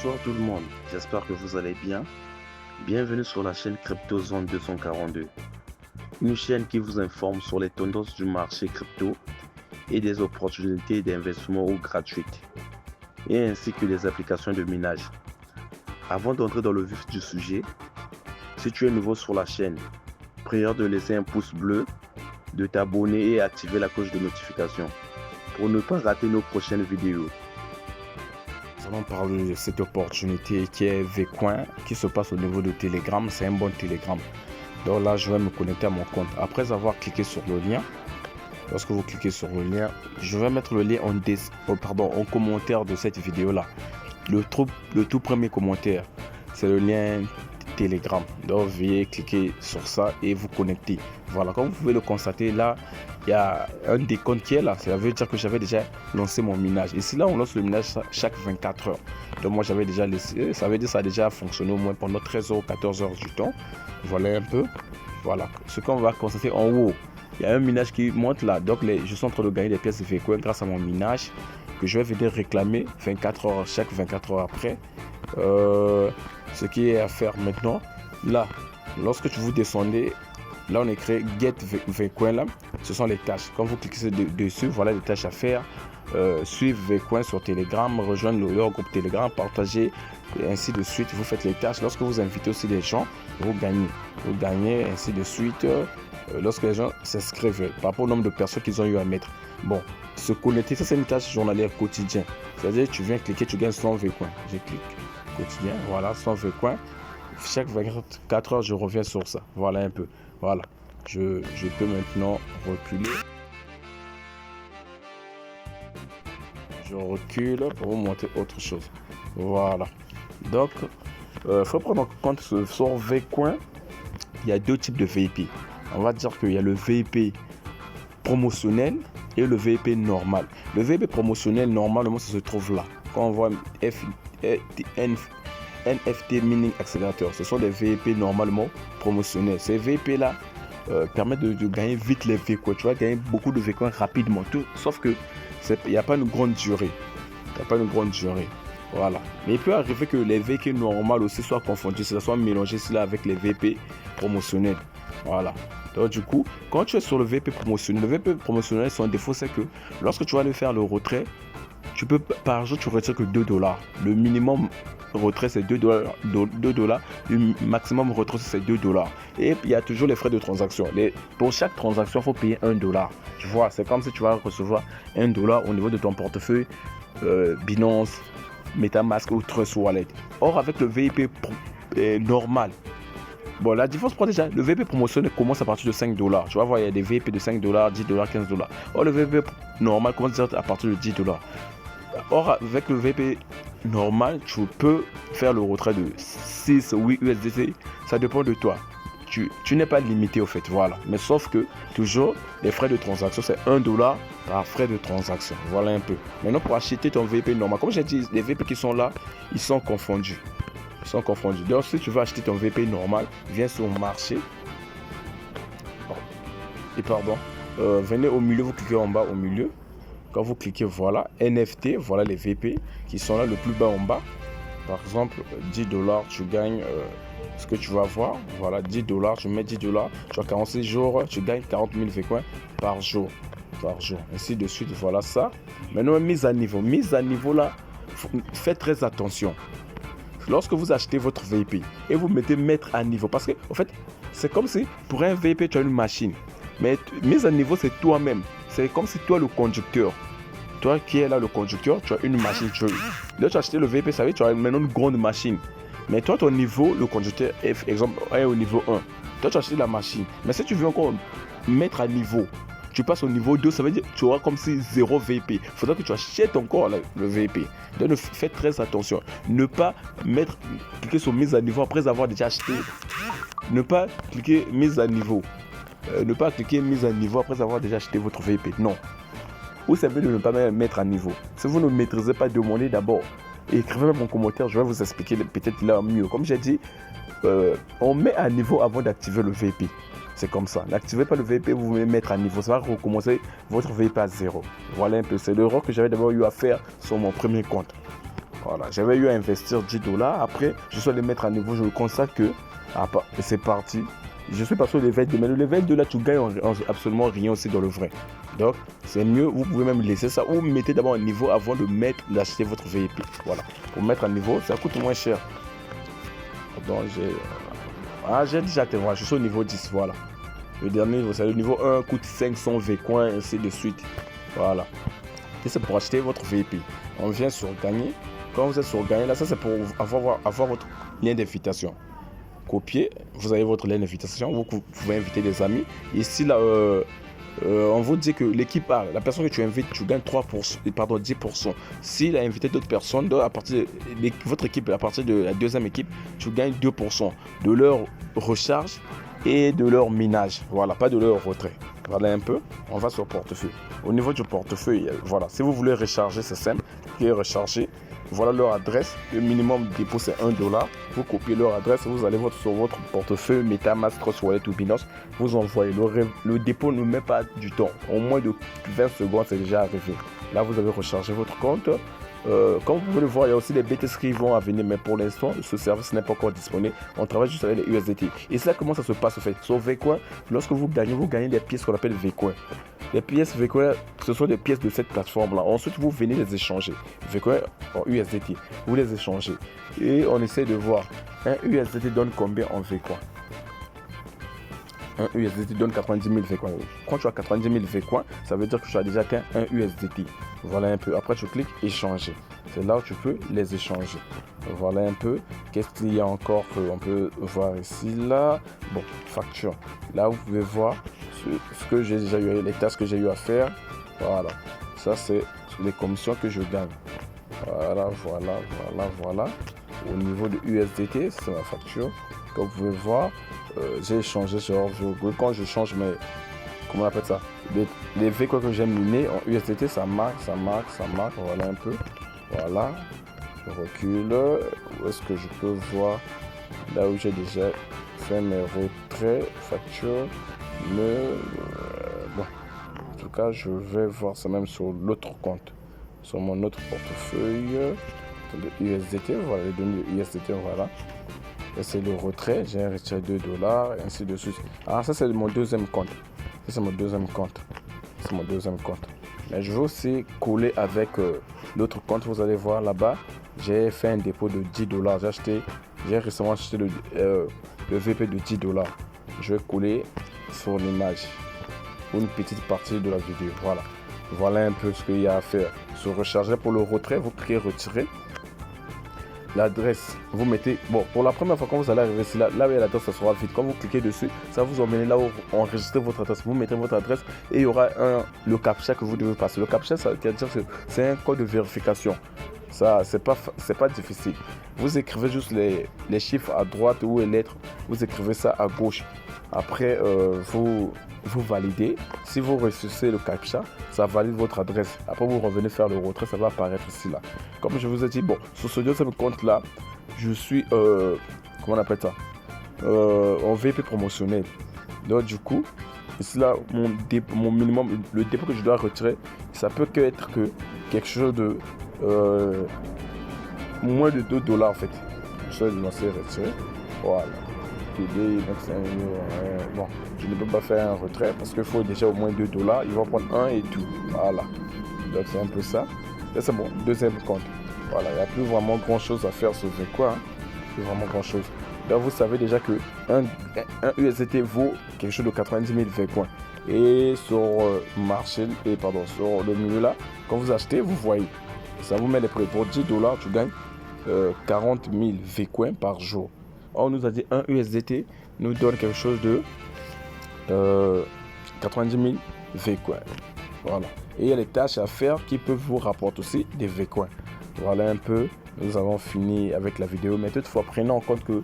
Bonsoir tout le monde, j'espère que vous allez bien. Bienvenue sur la chaîne CryptoZone 242, une chaîne qui vous informe sur les tendances du marché crypto et des opportunités d'investissement ou gratuites, et ainsi que des applications de minage. Avant d'entrer dans le vif du sujet, si tu es nouveau sur la chaîne, prière de laisser un pouce bleu, de t'abonner et activer la cloche de notification pour ne pas rater nos prochaines vidéos. Nous allons parler de cette opportunité qui est Vcoin, qui se passe au niveau de Telegram. C'est un bon Telegram. Donc là, je vais me connecter à mon compte. Après avoir cliqué sur le lien, lorsque vous cliquez sur le lien, je vais mettre le lien en commentaire de cette vidéo-là. Le tout premier commentaire, c'est le lien Telegram. Donc veuillez cliquer sur ça et vous connecter. Voilà, comme vous pouvez le constater, là, il y a un décompte qui est là. Ça veut dire que j'avais déjà lancé mon minage. Ici, là, on lance le minage chaque 24 heures. Donc moi, j'avais déjà laissé. Ça veut dire que ça a déjà fonctionné au moins pendant 13 heures, 14 heures du temps. Voilà un peu. Voilà. Ce qu'on va constater en haut, il y a un minage qui monte là. Donc je suis en train de gagner des pièces de Vcoin grâce à mon minage que je vais venir réclamer 24 heures, chaque 24 heures après. Ce qui est à faire maintenant, là, lorsque vous descendez, là on écrit Get Vcoin là, ce sont les tâches. Quand vous cliquez dessus, voilà les tâches à faire. Suivre Vcoin sur Telegram, rejoindre leur groupe Telegram, partager et ainsi de suite. Vous faites les tâches. Lorsque vous invitez aussi des gens, vous gagnez ainsi de suite. Lorsque les gens s'inscrivent par rapport au nombre de personnes qu'ils ont eu à mettre. Bon, se connecter, ça c'est une tâche journalière quotidienne. C'est-à-dire tu viens cliquer, tu gagnes 100 Vcoin. Je clique quotidien, voilà, 100 Vcoin. Chaque 24 heures, je reviens sur ça. Voilà un peu. Voilà. Je peux maintenant reculer. Je recule pour vous montrer autre chose. Voilà. Donc, il faut prendre en compte sur Vcoin, il y a deux types de VIP. On va dire qu'il y a le VIP promotionnel et le VIP normal. Le VIP promotionnel, normalement, ça se trouve là. Quand on voit NFT Mining Accelerator, ce sont des VIP normalement promotionnels. Ces VIP là permettent de gagner vite les Vcoin. Tu vas gagner beaucoup de Vcoin rapidement. Sauf que il n'y a pas une grande durée. Voilà. Mais il peut arriver que les VP normales aussi soient confondus, soit mélangés avec les VP promotionnels. Voilà. Donc du coup, quand tu es sur le VP promotionnel, son défaut c'est que lorsque tu vas aller faire le retrait, tu peux par jour tu retires que $2. Le minimum retrait c'est $2. Le maximum retrait c'est $2. Et il y a toujours les frais de transaction. Pour chaque transaction, il faut payer $1. Tu vois, c'est comme si tu vas recevoir $1 au niveau de ton portefeuille Binance, MetaMask ou Trust Wallet. Or avec le VIP normal, bon, la différence pour déjà, le VP promotionnel commence à partir de $5. Tu vas voir, il y a des VP de $5, $10, $15. Or, le VP normal commence à partir de $10. Or, avec le VP normal, tu peux faire le retrait de 6 ou 8 USDT. Ça dépend de toi. Tu n'es pas limité au fait, voilà. Mais sauf que, toujours, les frais de transaction, c'est $1 par frais de transaction. Voilà un peu. Maintenant, pour acheter ton VP normal, comme j'ai dit, les VP qui sont là, ils sont confondus. Donc, si tu veux acheter ton VP normal, viens sur le marché. Venez au milieu, vous cliquez en bas au milieu. Quand vous cliquez, voilà, NFT, voilà les VP qui sont là le plus bas en bas. Par exemple, $10, tu gagnes ce que tu vas voir. Voilà, $10, tu mets $10, tu as 46 jours, tu gagnes 40 000 Vcoin par jour. Ainsi de suite, voilà ça. Maintenant, mise à niveau là, faites très attention. Lorsque vous achetez votre VP et vous mettez mettre à niveau, parce que en fait, c'est comme si pour un VP, tu as une machine. Mais mise à niveau, c'est toi-même. C'est comme si toi, le conducteur, toi qui es là, le conducteur, tu as une machine. Là, tu as acheté le VP, ça veut dire que tu as maintenant une grande machine. Mais toi, ton niveau, le conducteur, exemple, est au niveau 1. Toi, tu as acheté la machine. Mais si tu veux encore mettre à niveau, tu passes au niveau 2, ça veut dire que tu auras comme si 0 VP. Il faudra que tu achètes encore le VP. Donc, faites très attention. Ne pas cliquer sur mise à niveau après avoir déjà acheté. Ne pas cliquer mise à niveau. Après avoir déjà acheté votre VP. Non. Ou c'est mieux de ne pas mettre à niveau. Si vous ne maîtrisez pas, demandez d'abord. Écrivez-moi en commentaire, je vais vous expliquer peut-être là mieux. Comme j'ai dit, on met à niveau avant d'activer le VP. C'est comme ça. N'activez pas le VP, vous voulez mettre à niveau. Ça va recommencer votre VP à 0. Voilà un peu. C'est l'erreur que j'avais d'abord eu à faire sur mon premier compte. Voilà, j'avais eu à investir 10 dollars. Après, je suis allé mettre à niveau. Je constate que c'est parti. Je suis passé au level 2. Mais le level 2, là, tu gagnes absolument rien aussi dans le vrai. Donc, c'est mieux. Vous pouvez même laisser ça. Ou mettez d'abord un niveau avant d'acheter votre VIP. Voilà. Pour mettre un niveau, ça coûte moins cher. Donc, j'ai déjà atteint. Je suis au niveau 10. Voilà. Le dernier niveau, c'est le niveau 1 coûte 500 V-coins, ainsi de suite. Voilà. Et c'est pour acheter votre VIP. On vient sur gagner. Quand vous êtes sur gagner, là, ça c'est pour avoir votre lien d'invitation. Copier, vous avez votre lien d'invitation, vous pouvez inviter des amis. Ici, là, on vous dit que l'équipe A, la personne que tu invites, tu gagnes 10%. S'il a invité d'autres personnes, à partir de votre équipe, à partir de la deuxième équipe, tu gagnes 2% de leur recharge et de leur minage. Voilà, pas de leur retrait. Voilà un peu, on va sur portefeuille. Au niveau du portefeuille, voilà, si vous voulez recharger, c'est simple, cliquez recharger. Voilà leur adresse, le minimum de dépôt c'est 1 dollar. Vous copiez leur adresse, vous allez sur votre portefeuille, MetaMask, Trust Wallet ou Binance, vous envoyez. Le dépôt ne met pas du temps, au moins de 20 secondes c'est déjà arrivé. Là vous avez rechargé votre compte. Comme vous pouvez le voir, il y a aussi des BTC qui vont à venir, mais pour l'instant, ce service n'est pas encore disponible. On travaille juste avec les USDT. Et c'est là comment ça se passe, en fait. Sur Vcoin, lorsque vous gagnez des pièces qu'on appelle Vcoin. Les pièces Vcoin, ce sont des pièces de cette plateforme-là. Ensuite, vous venez les échanger. Vcoin en USDT, vous les échangez. Et on essaie de voir, un USDT donne combien en Vcoin. Un USDT donne 90 000 Vcoin. Quand tu as 90 000 Vcoin, ça veut dire que tu as déjà qu'un USDT. Voilà un peu. Après, tu cliques échanger. C'est là où tu peux les échanger. Voilà un peu. Qu'est-ce qu'il y a encore qu'on peut voir ici, là. Bon, facture. Là, vous pouvez voir ce que j'ai déjà eu, les tâches que j'ai eu à faire. Voilà. Ça, c'est les commissions que je gagne. Voilà. Au niveau de USDT, c'est ma facture. Comme vous pouvez voir, j'ai échangé sur quand je change mes, comment on appelle ça, les Vcoins que j'ai minés en USDT, ça marque. Voilà un peu. Voilà. Je recule. Où est-ce que je peux voir là où j'ai déjà fait mes retraits, facture. Bon. En tout cas, je vais voir ça même sur l'autre compte, sur mon autre portefeuille de USDT. Voilà les données de USDT. Voilà. Et c'est le retrait, j'ai retiré 2 dollars, et ainsi de suite. Alors ça c'est mon deuxième compte. C'est mon deuxième compte. Mais je vais aussi coller avec l'autre compte. Vous allez voir là-bas, j'ai fait un dépôt de 10 dollars. J'ai récemment acheté le VP de 10 dollars. Je vais coller sur l'image pour une petite partie de la vidéo. Voilà un peu ce qu'il y a à faire. Se recharger pour le retrait, vous cliquez retirer. L'adresse, vous mettez, bon, pour la première fois quand vous allez arriver ici, là où il y a l'adresse, ça sera vide. Quand vous cliquez dessus, ça vous emmène là où enregistrez votre adresse. Vous mettez votre adresse et il y aura le captcha que vous devez passer. Le captcha, ça veut dire que c'est un code de vérification. Ça, c'est pas difficile. Vous écrivez juste les chiffres à droite ou les lettres. Vous écrivez ça à gauche. Après, vous validez. Si vous réussissez le captcha, ça valide votre adresse. Après, vous revenez faire le retrait, ça va apparaître ici là. Comme je vous ai dit, bon, sur ce deuxième compte là, je suis, comment on appelle ça, en VP promotionnel. Donc du coup, ici là, mon minimum, le dépôt que je dois retirer, ça peut être que quelque chose de moins de 2 dollars en fait. Je vais lancer retirer. Voilà. Bon, je ne peux pas faire un retrait parce qu'il faut déjà au moins 2 dollars. Il va prendre 1 et tout. Voilà. Donc c'est un peu ça. Et c'est bon, deuxième compte. Voilà, il n'y a plus vraiment grand chose à faire sur Vcoin. Hein. Plus vraiment grand chose. Donc vous savez déjà que un USDT vaut quelque chose de 90 000 Vcoin. Et sur marché, sur le milieu là, quand vous achetez, vous voyez. Ça vous met les prix. Pour 10 dollars, tu gagnes 40 000 Vcoin par jour. On nous a dit un USDT nous donne quelque chose de 90 000 Vcoin. Voilà. Et il y a les tâches à faire qui peuvent vous rapporter aussi des Vcoin. Voilà un peu. Nous avons fini avec la vidéo. Mais toutefois, prenez en compte que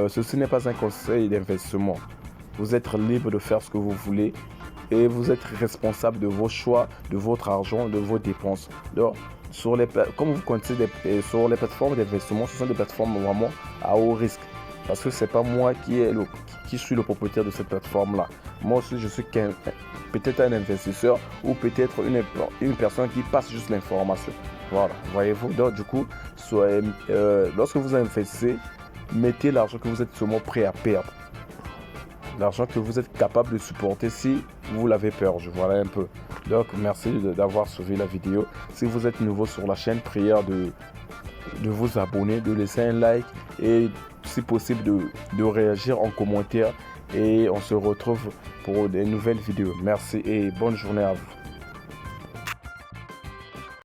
ceci n'est pas un conseil d'investissement. Vous êtes libre de faire ce que vous voulez et vous êtes responsable de vos choix, de votre argent, de vos dépenses. Donc, comme vous connaissez sur les plateformes d'investissement, ce sont des plateformes vraiment à haut risque. Parce que c'est pas moi qui suis le propriétaire de cette plateforme-là. Moi aussi, je suis peut-être un investisseur ou peut-être une personne qui passe juste l'information. Voilà, voyez-vous. Donc, du coup, lorsque vous investissez, mettez l'argent que vous êtes sûrement prêt à perdre. L'argent que vous êtes capable de supporter si vous l'avez perdu. Voilà un peu. Donc, merci d'avoir suivi la vidéo. Si vous êtes nouveau sur la chaîne, prière de vous abonner, de laisser un like et si possible de réagir en commentaire. Et on se retrouve pour des nouvelles vidéos. Merci et bonne journée à vous.